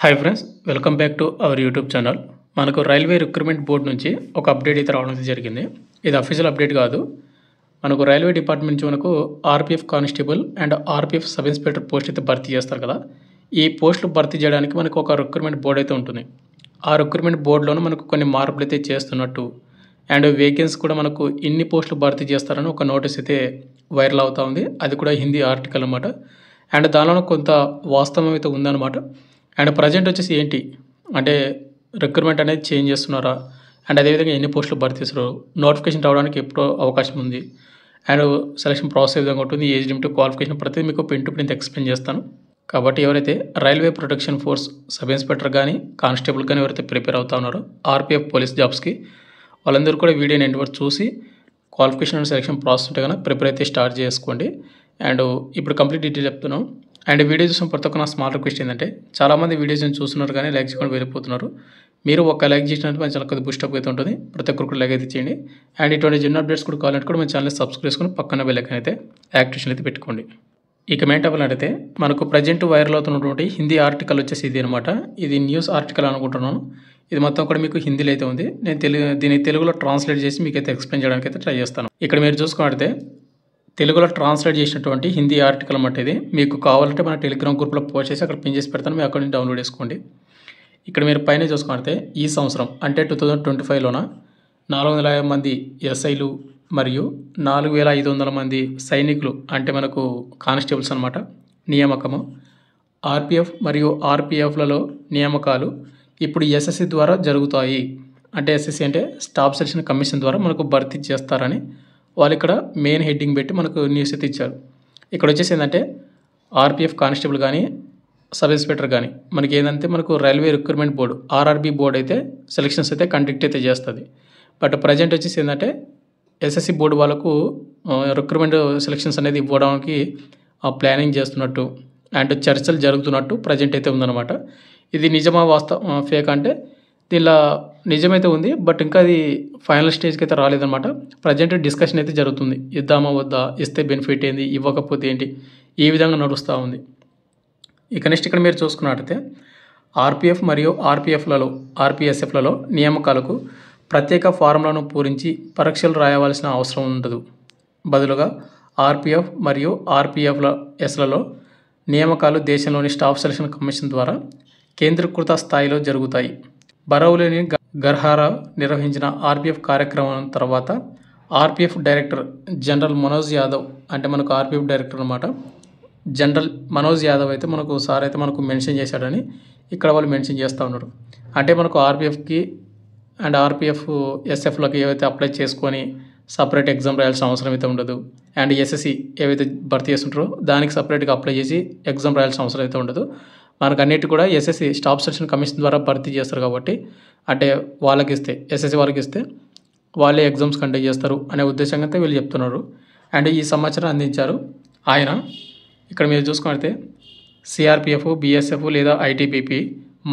Hi friends, welcome back to our YouTube channel. మనకు railway recruitment board నుంచి ఒక update అయితే రావడం జరిగింది. ఇది అఫీషియల్ అప్డేట్ కాదు. మనకు రైల్వే డిపార్ట్మెంట్ నుంచి మనకు RPF constable and RPF sub inspector post అయితే భర్తీ చేస్తారు కదా. ఈ పోస్టులు భర్తీ చేయడానికి మనకు ఒక రిక్రూట్మెంట్ బోర్డు అయితే ఉంటుంది. ఆ రిక్రూట్మెంట్ బోర్డులోనూ మనకు కొన్ని మార్పులు అయితే చేస్తున్నట్టు అండ్ వేకెన్సీ కూడా మనకు ఇన్ని పోస్టులు భర్తీ చేస్తారని ఒక నోటీస్ అయితే వైరల్ అవుతూ ఉంది. అది కూడా హిందీ ఆర్టికల్ అనమాట. అండ్ దానిలో కొంత వాస్తవం అయితే ఉందన్నమాట. అండ్ ప్రజెంట్ వచ్చేసి ఏంటి అంటే రిక్రూట్మెంట్ అనేది చేంజ్ చేస్తున్నారా, అండ్ అదేవిధంగా ఎన్ని పోస్టులు భర్తీ చేస్తారు, నోటిఫికేషన్ రావడానికి ఎప్పుడో అవకాశం ఉంది, అండ్ సెలక్షన్ ప్రాసెస్ ఏ విధంగా ఉంటుంది, ఏజ్ లిమిట్, క్వాలిఫికేషన్ ప్రతిదీ మీకు పిన్ టు పిన్ ఎక్స్ప్లెయిన్ చేస్తాను. కాబట్టి ఎవరైతే railway protection force sub inspector కానీ కానిస్టేబుల్ కానీ ఎవరైతే ప్రిపేర్ అవుతా ఉన్నారో ఆర్పీఎఫ్ పోలీస్ జాబ్స్కి, వాళ్ళందరూ కూడా వీడియోని ఎండ్ వరకు చూసి క్వాలిఫికేషన్ అండ్ సెలక్షన్ ప్రాసెస్ ఉంటే కనుక ప్రిపేర్ అయితే స్టార్ట్ చేసుకోండి. అండ్ ఇప్పుడు కంప్లీట్ డీటెయిల్ చెప్తున్నాం. అండ్ వీడియో చూసిన ప్రతి ఒక్క నా స్మాల్ రిక్వెస్ట్ ఏంటంటే, చాలామంది వీడియోస్ చూస్తున్నారు కానీ లైక్ చేయకుండా వెళ్ళిపోతున్నారు. మీరు ఒక లైక్ చేసినట్టు మన ఛానల్ కొద్దిగా బూస్టప్ అయితే ఉంటుంది. ప్రతి ఒక్కరికి లైక్ అయితే చేయండి. అండ్ ఇటువంటి జెన్ అప్డేట్స్ కూడా కావాలంటే కూడా మన ఛానల్ సబ్స్క్రైబ్ చేసుకుని పక్కన బెల్ ఐకాన్ అయితే యాక్టివేషన్ అయితే పెట్టుకోండి. ఇక మెయిన్ టాపిక్ అయితే మనకు ప్రజెంట్ వైరల్ అవుతున్నటువంటి హిందీ ఆర్టికల్ వచ్చేసి ఇది అనమాట. ఇది న్యూస్ ఆర్టికల్ అనుకుంటున్నాను. ఇది మొత్తం కూడా మీకు హిందీలో అయితే ఉంది. నేను దీన్ని తెలుగులో ట్రాన్స్లేట్ చేసి మీకు అయితే ఎక్స్ప్లెయిన్ చేయడానికి అయితే ట్రై చేస్తాను. ఇక్కడ మీరు చూసుకుంటే తెలుగులో ట్రాన్స్లేట్ చేసినటువంటి హిందీ ఆర్టికల్ అన్నమాట. ఇది మీకు కావాలంటే మన టెలిగ్రామ్ గ్రూప్లో పోస్ట్ చేసి అక్కడ పిన్ చేసి పెడతాను. మీ అకౌంట్ డౌన్లోడ్ చేసుకోండి. ఇక్కడ మీరు పైన చూసుకుంటే ఈ సంవత్సరం అంటే 2025లోన 450 మంది ఎస్ఐలు మరియు 4500 మంది సైనికులు అంటే మనకు కానిస్టేబుల్స్ అనమాట నియామకము. ఆర్పీఎఫ్ మరియు ఆర్పీఎఫ్లలో నియామకాలు ఇప్పుడు ఎస్ఎస్సి ద్వారా జరుగుతాయి. అంటే ఎస్ఎస్సి అంటే స్టాఫ్ సెలక్షన్ కమిషన్ ద్వారా మనకు భర్తీ చేస్తారని వాళ్ళు ఇక్కడ మెయిన్ హెడ్డింగ్ పెట్టి మనకు న్యూస్ అయితే ఇచ్చారు. ఇక్కడ వచ్చేసి ఏంటంటే ఆర్పీఎఫ్ కానిస్టేబుల్ కానీ సబ్ ఇన్స్పెక్టర్ కానీ మనకి ఏంటంటే మనకు railway recruitment board RRB board అయితే సెలక్షన్స్ అయితే కండక్ట్ అయితే చేస్తుంది. బట్ ప్రజెంట్ వచ్చేసి ఏంటంటే ఎస్ఎస్సి బోర్డు వాళ్ళకు రిక్రూట్మెంట్ సెలక్షన్స్ అనేది ఇవ్వడానికి ప్లానింగ్ చేస్తున్నట్టు అండ్ చర్చలు జరుగుతున్నట్టు ప్రజెంట్ అయితే ఉందన్నమాట. ఇది నిజమా ఫేక్ అంటే దీనిలో నిజమైతే ఉంది, బట్ ఇంకా అది ఫైనల్ స్టేజ్కి అయితే రాలేదన్నమాట. ప్రజెంట్ డిస్కషన్ అయితే జరుగుతుంది. ఇద్దామా వద్దా, ఇస్తే బెనిఫిట్ ఏంది, ఇవ్వకపోతే ఏంటి, ఈ విధంగా నడుస్తూ ఉంది. ఇక నెక్స్ట్ ఇక్కడ మీరు చూసుకున్నట్టయితే ఆర్పీఎఫ్ మరియు ఆర్పీఎస్ఎఫ్లలో నియామకాలకు ప్రత్యేక ఫారంలను పూరించి పరీక్షలు రాయవలసిన అవసరం ఉండదు. బదులుగా ఆర్పీఎఫ్ మరియు ఆర్పీఎఫ్ఎస్లలో నియామకాలు దేశంలోని స్టాఫ్ సెలక్షన్ కమిషన్ ద్వారా కేంద్రీకృత స్థాయిలో జరుగుతాయి. బరౌలేని గర్హారా నిర్వహించిన ఆర్పీఎఫ్ కార్యక్రమం తర్వాత RPF director general Manoj Yadav, అంటే మనకు ఆర్పీఎఫ్ డైరెక్టర్ అనమాట, జనరల్ మనోజ్ యాదవ్ అయితే మనకు సార్ అయితే మనకు మెన్షన్ చేశాడని ఇక్కడ వాళ్ళు మెన్షన్ చేస్తూ ఉన్నారు. అంటే మనకు ఆర్పీఎఫ్కి అండ్ ఆర్పీఎఫ్ ఎస్ఎఫ్లోకి ఏవైతే అప్లై చేసుకొని సపరేట్ ఎగ్జామ్ రాయాల్సిన అవసరం అయితే ఉండదు. అండ్ ఎస్ఎస్సి ఏవైతే భర్తీ చేస్తుంటారో దానికి సపరేట్గా అప్లై చేసి ఎగ్జామ్ రాయాల్సిన అవసరం అయితే ఉండదు. మనకు అన్నిటి కూడా ఎస్ఎస్సి స్టాఫ్ సెలక్షన్ కమిషన్ ద్వారా భర్తీ చేస్తారు. కాబట్టి అంటే వాళ్ళకి ఇస్తే ఎస్ఎస్సి వాళ్ళకి ఇస్తే వాళ్ళే ఎగ్జామ్స్ కండక్ట్ చేస్తారు అనే ఉద్దేశంగా అయితే వీళ్ళు చెప్తున్నారు. అండ్ ఈ సమాచారం అందించారు ఆయన. ఇక్కడ మీరు చూసుకుంటే సిఆర్పిఎఫ్, బిఎస్ఎఫ్ లేదా ఐటీబీపీ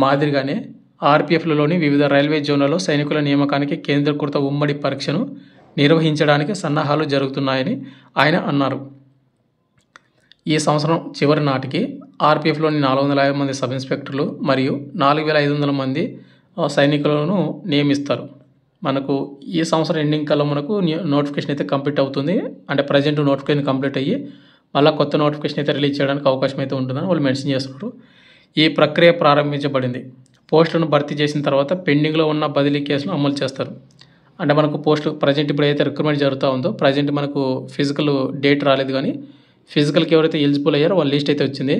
మాదిరిగానే ఆర్పీఎఫ్లలోని వివిధ రైల్వే జోన్లలో సైనికుల నియామకానికి కేంద్రీకృత ఉమ్మడి పరీక్షను నిర్వహించడానికి సన్నాహాలు జరుగుతున్నాయని ఆయన అన్నారు. ఈ సంవత్సరం చివరి నాటికి ఆర్పీఎఫ్లోని 450 మంది సబ్ ఇన్స్పెక్టర్లు మరియు 4500 మంది సైనికులను నియమిస్తారు. మనకు ఈ సంవత్సరం ఎండింగ్ కల్లా మనకు నోటిఫికేషన్ అయితే కంప్లీట్ అవుతుంది. అంటే ప్రజెంట్ నోటిఫికేషన్ కంప్లీట్ అయ్యి మళ్ళీ కొత్త నోటిఫికేషన్ అయితే రిలీజ్ చేయడానికి అవకాశం అయితే ఉంటుందని వాళ్ళు మెన్షన్ చేస్తున్నారు. ఈ ప్రక్రియ ప్రారంభించబడింది. పోస్టులను భర్తీ చేసిన తర్వాత పెండింగ్లో ఉన్న బదిలీ కేసులను అమలు చేస్తారు. అంటే మనకు పోస్టు ప్రజెంట్ ఇప్పుడు అయితే రిక్రూట్మెంట్ జరుగుతూ ఉందో ప్రజెంట్ మనకు ఫిజికల్ డేట్ రాలేదు, కానీ ఫిజికల్కి ఎవరైతే ఎలిజిబుల్ అయ్యారో వాళ్ళ లిస్ట్ అయితే వచ్చింది.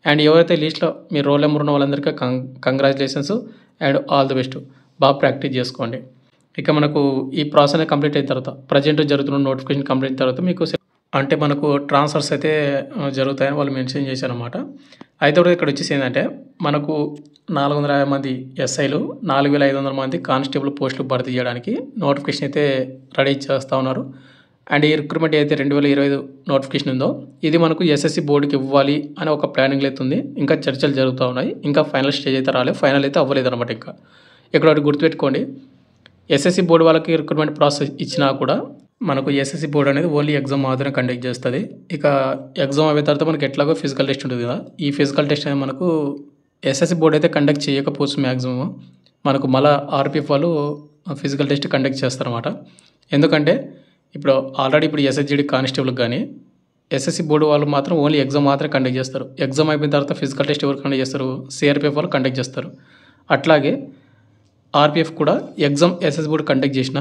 అండ్ ఎవరైతే లిస్ట్లో మీ రోల్ నెంబర్ ఉన్న వాళ్ళందరికీ congratulations and all the best. బాగా ప్రాక్టీస్ చేసుకోండి. ఇక మనకు ఈ ప్రాసెస్ కంప్లీట్ అయిన తర్వాత ప్రజెంట్ జరుగుతున్న నోటిఫికేషన్ కంప్లీట్ అయిన తర్వాత మీకు అంటే మనకు ట్రాన్స్ఫర్స్ అయితే జరుగుతాయని వాళ్ళు మెన్షన్ చేశారన్నమాట. అయితే ఇక్కడ వచ్చేసి ఏంటంటే మనకు 450 మంది ఎస్ఐలు, 4500 మంది కానిస్టేబుల్ పోస్టులు భర్తీ చేయడానికి నోటిఫికేషన్ అయితే రెడీ చేస్తూ ఉన్నారు. అండ్ ఈ రిక్రూట్మెంట్ అయితే 2025 నోటిఫికేషన్ ఉందో ఇది మనకు ఎస్ఎస్సి బోర్డుకి ఇవ్వాలి అని ఒక ప్లానింగ్ అయితే ఉంది. ఇంకా చర్చలు జరుగుతూ ఉన్నాయి. ఇంకా ఫైనల్ స్టేజ్ అయితే రాలేదు, ఫైనల్ అయితే అవ్వలేదు అనమాట. ఇంకా ఇక్కడ ఒకటి గుర్తుపెట్టుకోండి, ఎస్ఎస్సి బోర్డు వాళ్ళకి రిక్రూట్మెంట్ ప్రాసెస్ ఇచ్చినా కూడా మనకు ఎస్ఎస్సి బోర్డు అనేది ఓన్లీ ఎగ్జామ్ మాత్రమే కండక్ట్ చేస్తుంది. ఇక ఎగ్జామ్ అయిన తర్వాత మనకి ఎట్లాగో ఫిజికల్ టెస్ట్ ఉంటుంది కదా, ఈ ఫిజికల్ టెస్ట్ అనేది మనకు ఎస్ఎస్సి బోర్డ్ అయితే కండక్ట్ చేయకపోవచ్చు మ్యాక్సిమం. మనకు మళ్ళా ఆర్పిఎఫ్ వాళ్ళు ఫిజికల్ టెస్ట్ కండక్ట్ చేస్తారన్నమాట. ఎందుకంటే ఇప్పుడు ఆల్రెడీ ఇప్పుడు ఎస్ఎస్జిడి కానిస్టేబుల్కి కానీ ఎస్ఎస్సి బోర్డు వాళ్ళు మాత్రం ఓన్లీ ఎగ్జామ్ మాత్రమే కండక్ట్ చేస్తారు. ఎగ్జామ్ అయిపోయిన తర్వాత ఫిజికల్ టెస్ట్ ఎవరు కండక్ట్ చేస్తారు? సిఆర్పిఎఫ్ వాళ్ళు కండక్ట్ చేస్తారు. అట్లాగే ఆర్పిఎఫ్ కూడా ఎగ్జామ్ ఎస్ఎస్సి బోర్డు కండక్ట్ చేసిన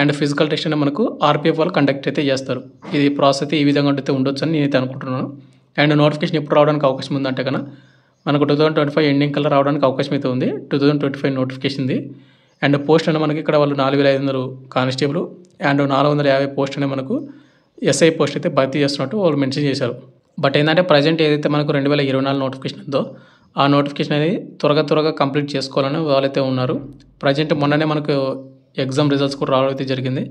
అండ్ ఫిజికల్ టెస్ట్ అనేది మనకు ఆర్పిఎఫ్ వాళ్ళు కండక్ట్ అయితే చేస్తారు. ఇది ప్రాసెస్ అయితే ఈ విధంగా అయితే ఉండొచ్చు అని నేనైతే అనుకుంటున్నాను. అండ్ నోటిఫికేషన్ ఎప్పుడు రావడానికి అవకాశం ఉందంటే కన్నా మనకు 2025 ఎండింగ్ కల్లా రావడానికి అవకాశం అయితే ఉంది. 2025 నోటిఫికేషన్ది. అండ్ పోస్ట్ అనేది మనకి ఇక్కడ వాళ్ళు 4500 కానిస్టేబుల్ అండ్ 450 పోస్ట్ అనేది మనకు ఎస్ఐ పోస్ట్ అయితే భర్తీ చేస్తున్నట్టు వాళ్ళు మెన్షన్ చేశారు. బట్ ఏంటంటే ప్రజెంట్ ఏదైతే మనకు 2024 నోటిఫికేషన్ ఉందో ఆ నోటిఫికేషన్ అనేది త్వరగా కంప్లీట్ చేసుకోవాలని వాళ్ళైతే ఉన్నారు. ప్రజెంట్ మొన్ననే మనకు ఎగ్జామ్ రిజల్ట్స్ కూడా రావడం అయితే జరిగింది.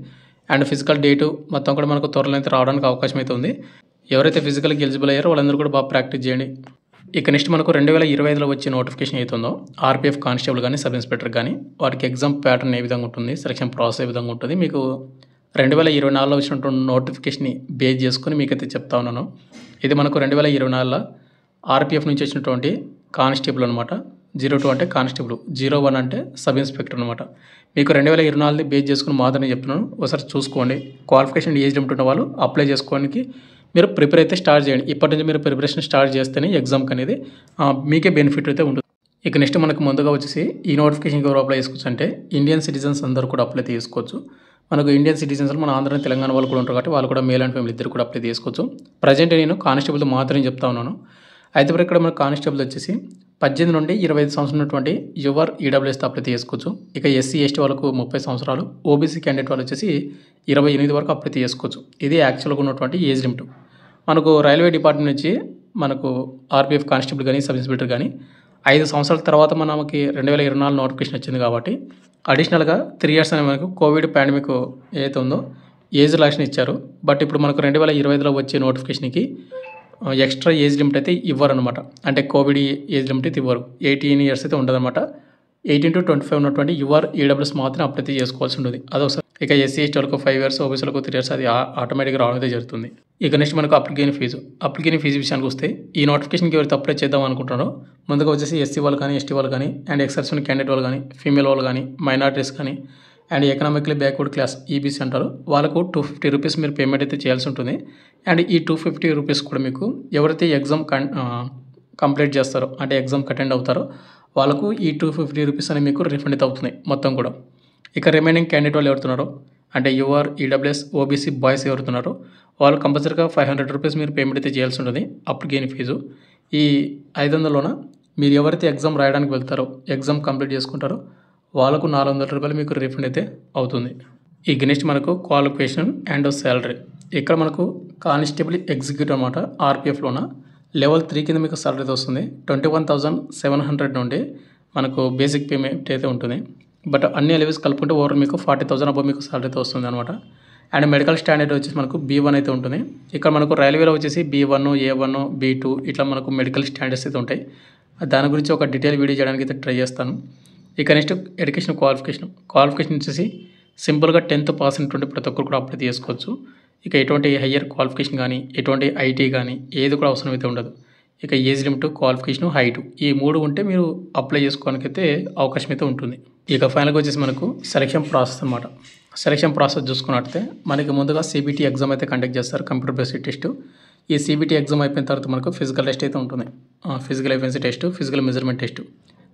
అండ్ ఫిజికల్ డేటు మొత్తం కూడా మనకు త్వరలో అయితే రావడానికి అవకాశం అయితే ఉంది. ఎవరైతే ఫిజికల్కి ఎలిజిబుల్ అయ్యారో వాళ్ళందరూ కూడా బాగా ప్రాక్టీస్ చేయండి. ఇక నెక్స్ట్ మనకు 2025లో వచ్చే నోటిఫికేషన్ అవుతుందో ఆర్పిఎఫ్ కానిస్టేబుల్ కానీ సబ్ ఇన్స్పెక్టర్ కానీ వాటికి ఎగ్జామ్ ప్యాటర్న్ ఏ విధంగా ఉంటుంది, సెలక్షన్ ప్రాసెస్ ఏ విధంగా ఉంటుంది, మీకు 2024లో వచ్చినటువంటి నోటిఫికేషన్ని బేస్ చేసుకుని మీకైతే చెప్తా ఉన్నాను. ఇది మనకు 2024లో ఆర్పిఎఫ్ నుంచి వచ్చినటువంటి కానిస్టేబుల్ అనమాట. 02 అంటే కానిస్టేబుల్, 01 అంటే సబ్ ఇన్స్పెక్టర్ అనమాట. మీకు 2024 బేస్ చేసుకుని మాత్రమే చెప్తున్నాను. ఒకసారి చూసుకోండి. క్వాలిఫికేషన్ ఏజ్ లిమిట్ ఉన్న వాళ్ళు అప్లై చేసుకోవడానికి మీరు ప్రిపేర్ అయితే స్టార్ట్ చేయండి. ఇప్పటి నుంచి మీరు ప్రిపరేషన్ స్టార్ట్ చేస్తేనే ఎగ్జామ్కి అనేది మీకే బెనిఫిట్ అయితే ఉంటుంది. ఇక నెక్స్ట్ మనకు ముందుగా వచ్చేసి ఈ నోటిఫికేషన్కి ఎవరు అప్లై చేసుకోవచ్చు అంటే ఇండియన్ సిటిజన్స్ అందరూ కూడా అప్లై చేసుకోవచ్చు. మనకు ఇండియన్ సిటిజన్స్ మన ఆంధ్ర తెలంగాణ వాళ్ళు కూడా ఉంటారు కాబట్టి వాళ్ళు కూడా మేల్ అండ్ ఫీమేల్ ఇద్దరు కూడా అప్లై చేసుకోవచ్చు. ప్రజెంట్ నేను కానిస్టేబుల్ మాత్రమే చెప్తా ఉన్నాను. అయితే ఇక్కడ మన కానిస్టేబుల్ వచ్చేసి 18 నుండి 25 సంవత్సరాలు ఉన్నటువంటి యువర్ ఈడబ్ల్యూఎస్తో అప్లై చేసుకోవచ్చు. ఇక ఎస్సీ ఎస్టీ వాళ్ళకు 30 సంవత్సరాలు, ఓబీసీ క్యాండిడేట్ వాళ్ళు వచ్చేసి 28 వరకు అప్లై చేసుకోవచ్చు. ఇది యాక్చువల్గా ఉన్నటువంటి ఏజ్ లిమిట్. మనకు రైల్వే డిపార్ట్మెంట్ నుంచి మనకు ఆర్పిఎఫ్ కానిస్టేబుల్ కానీ సబ్ ఇన్స్పెక్టర్ కానీ 5 సంవత్సరాల తర్వాత మనకి 2024 నోటిఫికేషన్ వచ్చింది కాబట్టి అడిషనల్గా 3 ఇయర్స్ అనే మనకు కోవిడ్ పాండమిక్ ఏదైతే ఉందో ఏజ్ రిలాక్షన్ ఇచ్చారు. బట్ ఇప్పుడు మనకు 2025లో వచ్చే నోటిఫికేషన్కి ఎక్స్ట్రా ఏజ్ లిమిట్ అయితే ఇవ్వరు అనమాట. అంటే కోవిడ్ ఏజ్ లిమిట్ అయితే ఇవ్వరు. 18 ఇయర్స్ అయితే ఉండదన్నమాట. 18 to 25 ఉన్నటువంటి యువర్ ఈడబ్ల్యూఎస్ మాత్రం అప్లై చేసుకోవాల్సి ఉంటుంది. అదొకసారి. ఇక ఎస్సీ ఎస్టీ వాళ్ళకు 5 ఇయర్స్, ఓబీసీలకు 3 ఇయర్స్ అది ఆటోమేటిక్గా రావడం అయితే జరుగుతుంది. ఇక నెక్స్ట్ మనకు అప్లికేషన్ ఫీజు విషయానికి వస్తే ఈ నోటిఫికేషన్కి ఎవరైతే అప్లై చేద్దాం అనుకుంటున్నారో ముందుగా వచ్చేసి ఎస్సీ వాళ్ళు కానీ, ఎస్టీ వాళ్ళు కానీ, అండ్ ఎక్సర్సన్ క్యాండిడేట్ వాళ్ళు కానీ, ఫీమేల్ వాళ్ళు కానీ, మైనారిటీస్ కానీ, and economically backward class EBC అంటారు వాళ్ళకు 250 రూపీస్ మీరు పేమెంట్ అయితే చేయాల్సి ఉంటుంది. అండ్ ఈ 250 రూపీస్ కూడా మీకు ఎవరైతే ఎగ్జామ్ కంప్లీట్ చేస్తారో అంటే ఎగ్జామ్కి అటెండ్ అవుతారో వాళ్ళకు ఈ 250 రూపీస్ అనేవి మీకు రిఫండ్ అయితే అవుతున్నాయి మొత్తం కూడా. ఇక రిమైనింగ్ క్యాండిడేట్ వాళ్ళు ఎవరుతున్నారో అంటే యువర్ ఈడబ్ల్యూఎస్ ఓబీసీ బాయ్స్ ఎవరుతున్నారో వాళ్ళు కంపల్సరీగా 500 రూపీస్ మీరు పేమెంట్ అయితే చేయాల్సి ఉంటుంది అప్లికేషన్ ఫీజు. ఈ 500లోన మీరు ఎవరైతే ఎగ్జామ్ రాయడానికి వెళ్తారో ఎగ్జామ్ కంప్లీట్ చేసుకుంటారో వాళ్ళకు 400 రూపాయలు మీకు రిఫండ్ అయితే అవుతుంది. ఈ నెక్స్ట్ మనకు క్వాలిఫికేషన్ అండ్ శాలరీ. ఇక్కడ మనకు కానిస్టేబుల్ ఎగ్జిక్యూటివ్ అనమాట ఆర్పిఎఫ్లోన లెవెల్ 3 కింద మీకు సాలరీ అయితే వస్తుంది. 21,700 నుండి మనకు బేసిక్ పేమెంట్ అయితే ఉంటుంది. బట్ అన్ని లెవెల్స్ కలుపుకుంటే ఓవర్ మీకు 40,000 అబౌవ్ మీకు సాలరీ అయితే వస్తుంది అనమాట. అండ్ మెడికల్ స్టాండర్డ్ వచ్చేసి మనకు B1 అయితే ఉంటుంది. ఇక్కడ మనకు రైల్వేలో వచ్చేసి B1, A1, B2 ఇట్లా మనకు మెడికల్ స్టాండర్డ్స్ అయితే ఉంటాయి. దాని గురించి ఒక డీటెయిల్ వీడియో చేయడానికి అయితే ట్రై చేస్తాను. ఇక నెక్స్ట్ ఎడ్యుకేషన్ క్వాలిఫికేషన్ వచ్చేసి సింపుల్గా 10th పాస్ అయినటువంటి ప్రతి ఒక్కరు కూడా అప్లై చేసుకోవచ్చు. ఇక ఎటువంటి హయ్యర్ క్వాలిఫికేషన్ కానీ, ఎటువంటి ఐటీ కానీ ఏది కూడా అవసరం అయితే ఉండదు. ఇక ఏజ్ లిమిట్, క్వాలిఫికేషన్, హైట్ ఈ 3 ఉంటే మీరు అప్లై చేసుకోవడానికి అయితే అవకాశం అయితే ఉంటుంది. ఇక ఫైనల్గా వచ్చేసి మనకు సెలక్షన్ ప్రాసెస్ అనమాట. సెలక్షన్ ప్రాసెస్ చూసుకున్నట్లయితే మనకి ముందుగా సిబిటీ ఎగ్జామ్ అయితే కండక్ట్ చేస్తారు, కంప్యూటర్ బేస్డ్ టెస్ట్. ఈ సిబిటీ ఎగ్జామ్ అయిపోయిన తర్వాత మనకు ఫిజికల్ టెస్ట్ అయితే ఉంటుంది. Physical efficiency test, physical measurement test,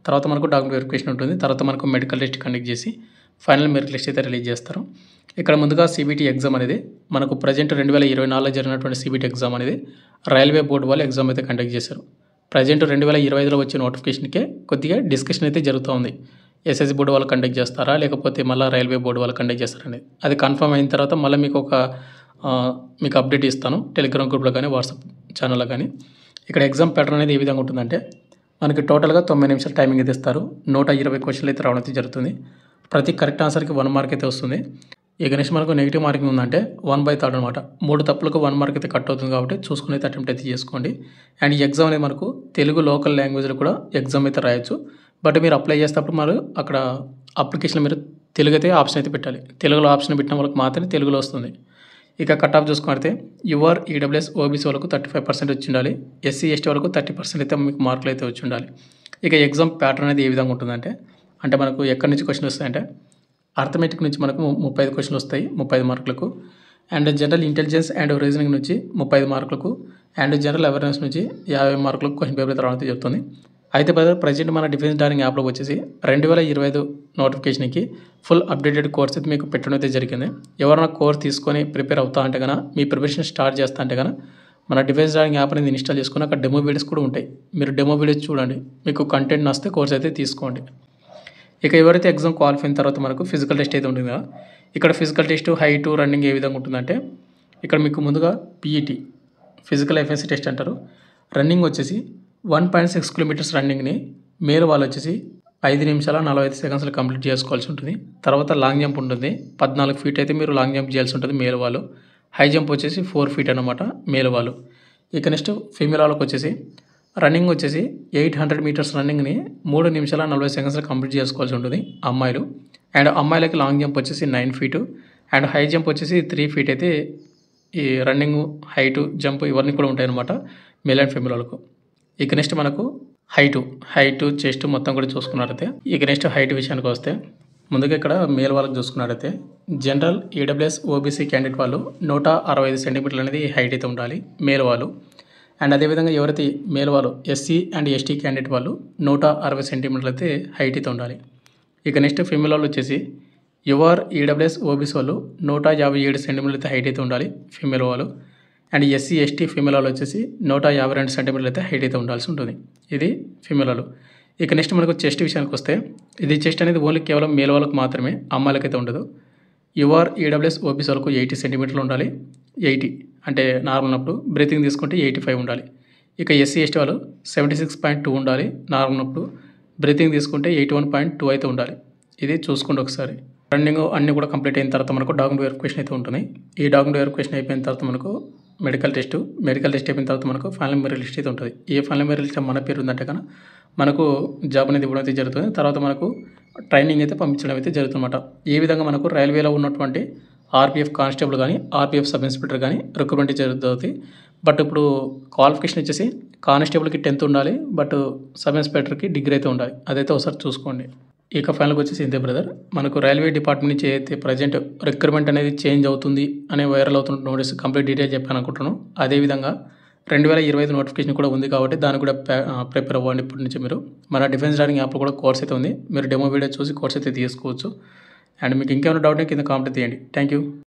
తర్వాత మనకు డాక్యుమెంట్ వెరిఫికేషన్ ఉంటుంది. తర్వాత మనకు మెడికల్ టెస్ట్ కండక్ట్ చేసి ఫైనల్ మెరిట్ లిస్ట్ అయితే రిలీజ్ చేస్తారు. ఇక్కడ ముందుగా సిబిటీ ఎగ్జామ్ అనేది మనకు ప్రజెంట్ 2024లో జరిగినటువంటి సిబిటీ ఎగ్జామ్ అనేది రైల్వే బోర్డు వాళ్ళు ఎగ్జామ్ అయితే కండక్ట్ చేశారు. ప్రజెంట్ 2025లో వచ్చే నోటిఫికేషన్కే కొద్దిగా డిస్కషన్ అయితే జరుగుతూ ఉంది. ఎస్ఎస్సి బోర్డు వాళ్ళు కండక్ట్ చేస్తారా లేకపోతే మళ్ళీ రైల్వే బోర్డు వాళ్ళు కండక్ట్ చేస్తారనేది అది కన్ఫర్మ్ అయిన తర్వాత మళ్ళీ మీకు అప్డేట్ ఇస్తాను టెలిగ్రామ్ గ్రూప్లో కానీ, వాట్సాప్ ఛానల్లో కానీ. ఇక్కడ ఎగ్జామ్ ప్యాటర్న్ అనేది ఏ విధంగా ఉంటుందంటే మనకి టోటల్గా 90 నిమిషాలు టైమింగ్ అయితే ఇస్తారు. 120 క్వశ్చన్లు అయితే రావడం అయితే జరుగుతుంది. ప్రతి కరెక్ట్ ఆన్సర్కి 1 మార్క్ అయితే వస్తుంది. ఇక నెక్స్ట్ మనకు నెగిటివ్ మార్కింగ్ ఉందంటే 1/3 అనమాట. 3 తప్పులకు 1 మార్క్ అయితే కట్ అవుతుంది కాబట్టి చూసుకుని అయితే అటెంప్ట్ అయితే చేసుకోండి. అండ్ ఈ ఎగ్జామ్ అనేది మనకు తెలుగు లోకల్ లాంగ్వేజ్లో కూడా ఎగ్జామ్ అయితే రాయొచ్చు. బట్ మీరు అప్లై చేసేటప్పుడు మరి అక్కడ అప్లికేషన్ మీరు తెలుగు అయితే ఆప్షన్ అయితే పెట్టాలి. తెలుగులో ఆప్షన్ పెట్టిన వాళ్ళకి మాత్రమే తెలుగులో వస్తుంది. ఇక కట్ ఆఫ్ చూసుకుంటే యువర్ ఈడబ్ల్యూఎస్ ఓబీసీ వాళ్ళకు 35% వచ్చి ఉండాలి. ఎస్సీ ఎస్టీ వాళ్ళకు 30% అయితే మీకు మార్కులు అయితే వచ్చి ఉండాలి. ఇక ఎగ్జామ్ ప్యాటర్న్ అనేది ఏ విధంగా ఉంటుందంటే అంటే మనకు ఎక్కడి నుంచి క్వశ్చన్ వస్తాయంటే అర్థమెటిక్ నుంచి మనకు 35 క్వశ్చన్లు వస్తాయి 35 మార్కులకు. And general intelligence and reasoning నుంచి 35 మార్కులకు. అండ్ జనరల్ అవేర్నెస్ నుంచి 50 మార్కులకు క్వశ్చన్ పేపర్ అయితే రావడం చెప్తుంది. అయితే ప్రజెంట్ మన డిఫెన్స్ డార్నింగ్ యాప్లో వచ్చేసి 2025 నోటిఫికేషన్కి ఫుల్ అప్డేటెడ్ కోర్స్ అయితే మీకు పెట్టడం అయితే జరిగింది. ఎవరైనా కోర్స్ తీసుకొని ప్రిపేర్ అవుతా అంటే కనుక మీ ప్రిపరేషన్ స్టార్ట్ చేస్తా అంటే కనుక మన డిఫెన్స్ డార్నింగ్ యాప్ అనేది ఇన్స్టాల్ చేసుకుని అక్కడ డెమో వీడియోస్ కూడా ఉంటాయి. మీరు డెమో వీడియోస్ చూడండి, మీకు కంటెంట్ నచ్చితే కోర్స్ అయితే తీసుకోండి. ఇక ఎవరైతే ఎగ్జామ్ క్వాలిఫై అయిన తర్వాత మనకు ఫిజికల్ టెస్ట్ అయితే ఉంటుంది కదా, ఇక్కడ ఫిజికల్ టెస్ట్ హైటు రన్నింగ్ ఏ విధంగా ఉంటుందంటే ఇక్కడ మీకు ముందుగా పీఈటీ ఫిజికల్ ఎఫిషియన్సీ టెస్ట్ అంటారు. రన్నింగ్ వచ్చేసి 1.6 కిలోమీటర్స్ రన్నింగ్ని మేల్ వాళ్ళు వచ్చేసి 5 నిమిషాల 45 సెకండ్స్లో కంప్లీట్ చేసుకోవాల్సి ఉంటుంది. తర్వాత లాంగ్ జంప్ ఉంటుంది, 14 ఫీట్ అయితే మీరు లాంగ్ జంప్ చేయాల్సి ఉంటుంది మేల్ వాళ్ళు. హై జంప్ వచ్చేసి 4 ఫీట్ అనమాట మేల్ వాళ్ళు. ఇక నెక్స్ట్ ఫీమేల్ వాళ్ళకి వచ్చేసి రన్నింగ్ వచ్చేసి 800 మీటర్స్ రన్నింగ్ని 3 నిమిషాల 40 సెకండ్స్లో కంప్లీట్ చేసుకోవాల్సి ఉంటుంది అమ్మాయిలు. అండ్ అమ్మాయిలకి లాంగ్ జంప్ వచ్చేసి 9 ఫీటు అండ్ హై జంప్ వచ్చేసి 3 ఫీట్ అయితే ఈ రన్నింగ్ హైటు జంప్ ఇవన్నీ కూడా ఉంటాయి అనమాట మేల్ అండ్ ఫీమేల్ వాళ్ళకు. ఇక నెక్స్ట్ మనకు హైటు చెస్ట్ మొత్తం కూడా చూసుకున్నట్లయితే ఇక నెక్స్ట్ హైట్ విషయానికి వస్తే ముందుగా ఇక్కడ మేల్ వాళ్ళకి చూసుకున్నట్లయితే జనరల్ ఈడబ్ల్యూఎస్ ఓబీసీ క్యాండిడేట్ వాళ్ళు 165 సెంటీమీటర్లు అనేది హైట్ అయితే ఉండాలి మేల్ వాళ్ళు. అండ్ అదేవిధంగా ఎవరైతే మేల్ వాళ్ళు ఎస్సీ అండ్ ఎస్టీ క్యాండిడేట్ వాళ్ళు 160 సెంటీమీటర్లు అయితే హైట్ అయితే ఉండాలి. ఇక నెక్స్ట్ ఫీమేల్ వాళ్ళు వచ్చేసి యువర్ ఈడబ్ల్యూఎస్ ఓబీసీ వాళ్ళు 157 సెంటీమీటర్లు అయితే హైట్ అయితే ఉండాలి ఫీమేల్ వాళ్ళు. అండ్ ఎస్సీ ఎస్టీ ఫీమేల్ వాళ్ళు వచ్చేసి 152 సెంటీమీటర్లు అయితే హైట్ అయితే ఉండాల్సి ఉంటుంది. ఇది ఫీమేల్ వాళ్ళు. ఇక నెక్స్ట్ మనకు చెస్ట్ విషయానికి వస్తే ఇది చెస్ట్ అనేది ఓన్లీ కేవలం మేల్ వాళ్ళకు మాత్రమే, అమ్మాయిలకైతే ఉండదు. యువర్ ఈడబ్ల్యూఎస్ ఓబీసీ వాళ్ళకు 80 సెంటీమీటర్లు ఉండాలి. 80 అంటే నార్మల్ ఉన్నప్పుడు, బ్రీతింగ్ తీసుకుంటే 85 ఉండాలి. ఇక ఎస్సీ ఎస్టీ వాళ్ళు 76.2 ఉండాలి నార్మల్ ఉన్నప్పుడు, బ్రీతింగ్ తీసుకుంటే 81.2 అయితే ఉండాలి. ఇది చూసుకోండి ఒకసారి. రన్నింగ్ అన్నీ కూడా కంప్లీట్ అయిన తర్వాత మనకు డాక్యుమెంట్ వెరిఫికేషన్ అయితే ఉంటుంది. ఈ డాక్యుమెంట్ వెరిఫికేషన్ అయిపోయిన తర్వాత మనకు మెడికల్ టెస్ట్ అయిపోయిన తర్వాత మనకు ఫైనల్ మెరిట్ లిస్ట్ అయితే ఉంటుంది. ఏ ఫైనల్ మెరిట్ లిస్ట్ మన పేరు ఉందంటే కనుక మనకు జాబ్ అనేది ఇవ్వడం అయితే జరుగుతుంది. తర్వాత మనకు ట్రైనింగ్ అయితే పంపించడం అయితే జరుగుతుందన్నమాట. ఏ విధంగా మనకు రైల్వేలో ఉన్నటువంటి ఆర్పీఎఫ్ కానిస్టేబుల్ కానీ ఆర్పీఎఫ్ సబ్ ఇన్స్పెక్టర్ కానీ రిక్రూట్మెంట్ జరుగుతుంది. బట్ ఇప్పుడు క్వాలిఫికేషన్ వచ్చేసి కానిస్టేబుల్కి 10th ఉండాలి, బట్ సబ్ ఇన్స్పెక్టర్కి డిగ్రీ అయితే ఉండాలి. అదైతే ఒకసారి చూసుకోండి. ఇక ఫైనల్గా వచ్చేసి ఇంతే బ్రదర్. మనకు రైల్వే డిపార్ట్మెంట్ నుంచి అయితే ప్రజెంట్ రిక్రూట్మెంట్ అనేది చేంజ్ అవుతుంది అనే వైరల్ అవుతున్న నోటీస్ కంప్లీట్ డీటెయిల్ చెప్పాను అనుకుంటున్నాను. అదేవిధంగా 2025 నోటిఫికేషన్ కూడా ఉంది కాబట్టి దానికి కూడా ప్రిపేర్ అవ్వండి ఇప్పటి నుంచి మీరు. మన డిఫెన్స్ డార్నింగ్ యాప్లో కూడా కోర్స్ అయితే ఉంది, మీరు డెమో వీడియో చూసి కోర్స్ అయితే తీసుకోవచ్చు. అండ్ మీకు ఇంకేమైనా డౌట్ కింద కామెంట్ తీయండి. Thank you.